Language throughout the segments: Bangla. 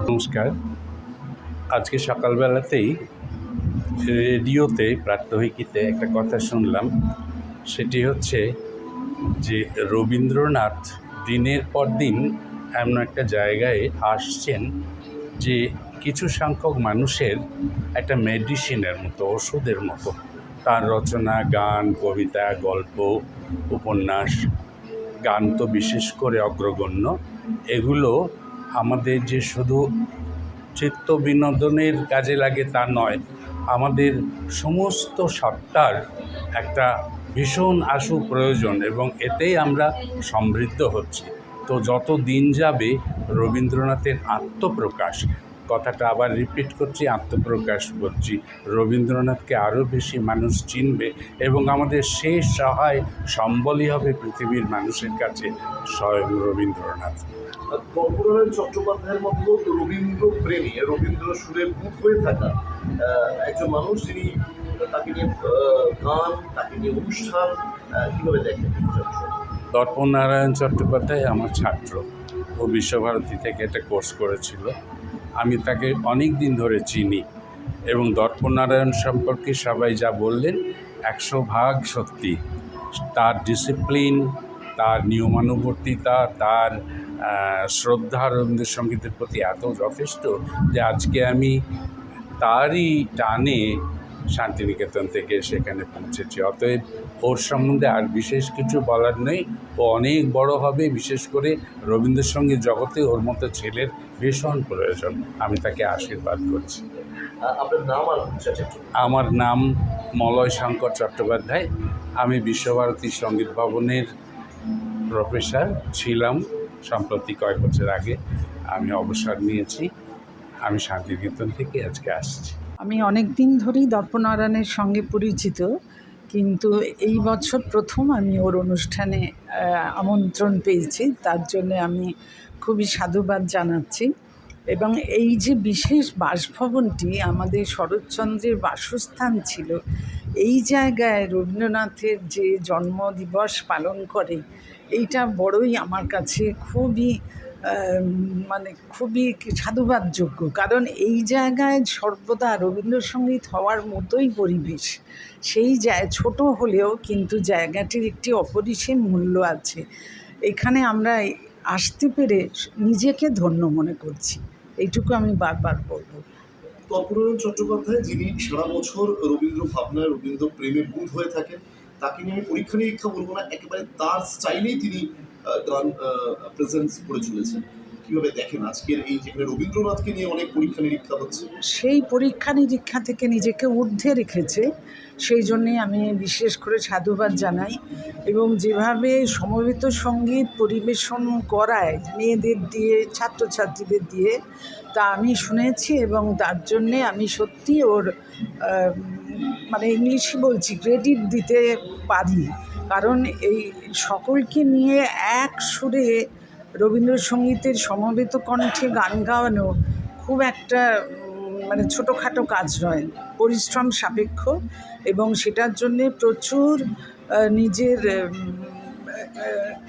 নমস্কার। আজকে সকালবেলাতেই রেডিওতে প্রাত্যহিকীতে একটা কথা শুনলাম, সেটি হচ্ছে যে রবীন্দ্রনাথ দিনের পর দিন এমন একটা জায়গায় আসছেন যে কিছু সংখ্যক মানুষের একটা মেডিসিনের মতো, ওষুধের মতো। তার রচনা, গান, কবিতা, গল্প, উপন্যাস, গান তো বিশেষ করে অগ্রগণ্য। এগুলো আমাদের যে শুধু চিত্ত বিনোদনের কাজে লাগে তা নয়, আমাদের সমস্ত সত্তার একটা ভীষণ আশু প্রয়োজন, এবং এতেই আমরা সমৃদ্ধ হচ্ছি। তো যত দিন যাবে রবীন্দ্রনাথের আত্মপ্রকাশ, কথাটা আবার রিপিট করছি, আত্মপ্রকাশ বলছি, রবীন্দ্রনাথকে আরও বেশি মানুষ চিনবে এবং আমাদের শেষ সহায় সম্বলই হবে পৃথিবীর মানুষের কাছে স্বয়ং রবীন্দ্রনাথ। তপনারায়ণ চট্টোপাধ্যায়ের মতো রবীন্দ্র প্রেমী, রবীন্দ্র সুরে বুক হয়ে থাকা একজন মানুষ, যিনি তাকে নিয়ে গান, তাকে নিয়ে অনুষ্ঠান কীভাবে দেখেন? তপনারায়ণ চট্টোপাধ্যায় আমার ছাত্র। ও বিশ্বভারতী থেকে একটা কোর্স করেছিল। আমি তাকে অনেক দিন ধরে চিনি এবং দর্পনারায়ণ সম্পর্কে সবাই যা বললেন 100% সত্যি। তার ডিসিপ্লিন, তার নিয়মানুবর্তিতা, তার শ্রদ্ধা রবীন্দ্রসঙ্গীতের প্রতি এত যথেষ্ট যে আজকে আমি তারই টানে শান্তিনিকেতন থেকে সেখানে পৌঁছেছি। অতএব ওর সম্বন্ধে আর বিশেষ কিছু বলার নেই। ও অনেক বড় হবে, বিশেষ করে রবীন্দ্রসঙ্গীত জগতে ওর মতো ছেলের ভীষণ প্রয়োজন। আমি তাকে আশীর্বাদ করছি। আপনার নাম আর পরিচয়টা একটু। আমার নাম মলয় শঙ্কর চট্টোপাধ্যায়। আমি বিশ্বভারতী সঙ্গীত ভবনের প্রফেসর ছিলাম। সম্প্রতি কয়েক বছর আগে আমি অবসর নিয়েছি। আমি শান্তিনিকেতন থেকে আজকে আসছি। আমি অনেক দিন ধরেই দর্পনারায়ণের সঙ্গে পরিচিত, কিন্তু এই বছর প্রথম আমি ওর অনুষ্ঠানে আমন্ত্রণ পেয়েছি। তার জন্য আমি খুবই সাধুবাদ জানাচ্ছি। এবং এই যে বিশেষ বাসভবনটি আমাদের শরৎচন্দ্রের বাসস্থান ছিল, এই জায়গায় রবীন্দ্রনাথের যে জন্মদিবস পালন করে, এইটা বড়ই আমার কাছে খুবই খুবই সাধুবাদযোগ্য। কারণ এই জায়গায় সর্বদা রবীন্দ্রসঙ্গীত হওয়ার মতোই পরিবেশ। সেই ছোট হলেও কিন্তু জায়গাটির একটি অপরিসীম মূল্য আছে। এখানে আমরা আসতে পেরে নিজেকে ধন্য মনে করছি, এইটুকু আমি বারবার বলবো। তর্পনারায়ণ চট্টোপাধ্যায়, যিনি সারা বছর রবীন্দ্র ভাবনায়, রবীন্দ্র প্রেমে বুঁদ হয়ে থাকেন, তাকে নিয়ে আমি পরীক্ষা নিরীক্ষা বলবো না, একেবারে তার স্টাইলেই তিনি গান প্রেজেন্স করে চলেছেন। কীভাবে দেখেন আজকের এই যেখানে রবীন্দ্রনাথকে নিয়ে অনেক পরীক্ষা নিরীক্ষা হচ্ছে? সেই পরীক্ষা নিরীক্ষা থেকে নিজেকে ঊর্ধ্বে রেখেছে, সেই জন্যে আমি বিশেষ করে সাধুবাদ জানাই। এবং যেভাবে সমবেত সঙ্গীত পরিবেশন করায় মেয়েদের দিয়ে, ছাত্রছাত্রীদের দিয়ে, তা আমি শুনেছি। এবং তার জন্যে আমি সত্যি ওর ইংলিশে বলছি, ক্রেডিট দিতে পারি। কারণ এই সকলকে নিয়ে এক সুরে রবীন্দ্রসঙ্গীতের সমবেত কণ্ঠে গান গাওয়ানো খুব একটা ছোটোখাটো কাজ নয়, পরিশ্রম সাপেক্ষ। এবং সেটার জন্যে প্রচুর নিজের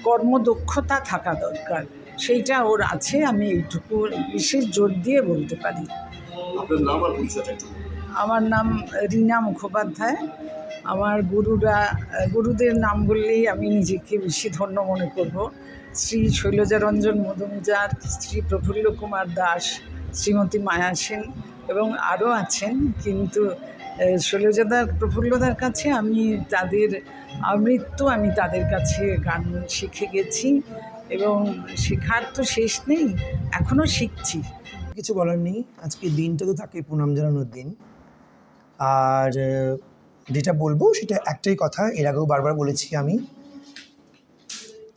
কর্মদক্ষতা থাকা দরকার। সেইটা ওর আছে, আমি এইটুকু বিশেষ জোর দিয়ে বলতে পারি। আপনার নাম আর পরিচয়টা একটু। আমার নাম রীনা মুখোপাধ্যায়। আমার গুরুদের নাম বললেই আমি নিজেকে বেশি ধন্য মনে করব। শ্রী শৈলজারঞ্জন মজুমদার, শ্রী প্রফুল্ল কুমার দাস, শ্রীমতী মায়া সেন এবং আরও আছেন। কিন্তু শৈলজাদার, প্রফুল্লদার কাছে আমি তাদের আমৃত্যু আমি তাদের কাছে গান শিখে গেছি এবং শেখার তো শেষ নেই, এখনও শিখছি। কিছু বলার নেই, আজকের দিনটা তো থাকে প্রণাম জানানোর দিন। আর যেটা বলবো সেটা একটাই কথা, এর আগেও বারবার বলেছি আমি,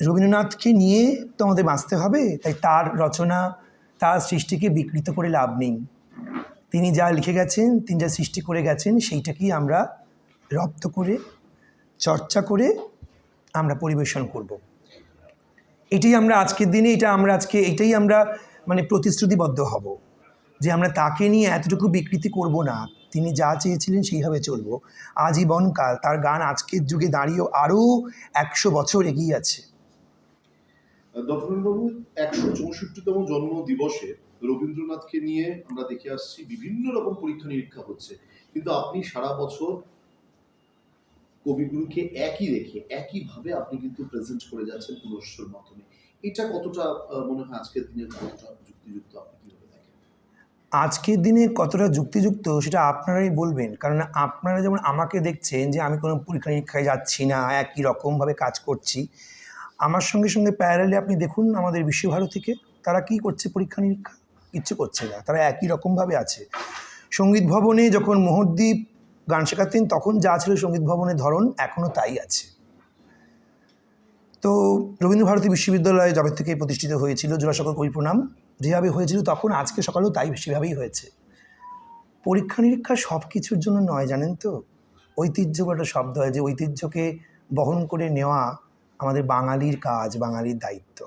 রবীন্দ্রনাথকে নিয়ে তো আমাদের বাঁচতে হবে। তাই তার রচনা, তার সৃষ্টিকে বিকৃত করে লাভ নেই। তিনি যা লিখে গেছেন, তিনি যা সৃষ্টি করে গেছেন, সেইটাকেই আমরা রপ্ত করে, চর্চা করে আমরা পরিবেশন করব। এটাই আমরা আজকের দিনে, এটাই আমরা প্রতিশ্রুতিবদ্ধ হব যে আমরা তাকে নিয়ে এতটুকু বিকৃতি করব না। তিনি যা চেয়েছিলেন সেইভাবে চলব আজীবনকাল। তার গান আজকের যুগে দাঁড়িয়েও আরও 100 বছর এগিয়ে আছে। দর্পণবাবু, 164তম জন্ম দিবসে রবীন্দ্রনাথকে নিয়ে আমরা দেখে আসছি বিভিন্ন রকম পরীক্ষা নিরীক্ষা হচ্ছে, কিন্তু আপনি সারা বছর কবিগুরুকে একই রেখে একইভাবে আপনি কিন্তু প্রেজেন্ট করে যাচ্ছেন পুরস্কার মাধ্যমে। এটা কতটা মনে হয় আজকের দিনের কতটা যুক্তিযুক্ত, আপনি কিভাবে দেখেন? আজকের দিনে কতটা যুক্তিযুক্ত সেটা আপনারাই বলবেন। কারণ আপনারা যেমন আমাকে দেখছেন যে আমি কোনো পরীক্ষা নিরীক্ষায় যাচ্ছি না, একই রকমভাবে কাজ করছি, আমার সঙ্গে সঙ্গে প্যারালালি আপনি দেখুন আমাদের বিশ্বভারতীকে, তারা কি করছে? পরীক্ষা নিরীক্ষা কিচ্ছু করছে না, তারা একই রকমভাবে আছে। সঙ্গীত ভবনে যখন মোহরদীপ গান শেখাতেন তখন যা ছিল সঙ্গীত ভবনের ধরন, এখনও তাই আছে। তো রবীন্দ্রভারতী বিশ্ববিদ্যালয় যবে থেকে প্রতিষ্ঠিত হয়েছিল, জোড়াসাঁকোর কবি প্রণাম যেভাবে হয়েছিল তখন, আজকে সকালেও তাই সেভাবেই হয়েছে। পরীক্ষা নিরীক্ষা সব কিছুর জন্য নয়, জানেন তো। ঐতিহ্য একটা শব্দ হয়, যে ঐতিহ্যকে বহন করে নেওয়া আমাদের বাঙালির কাজ, বাঙালির দায়িত্ব।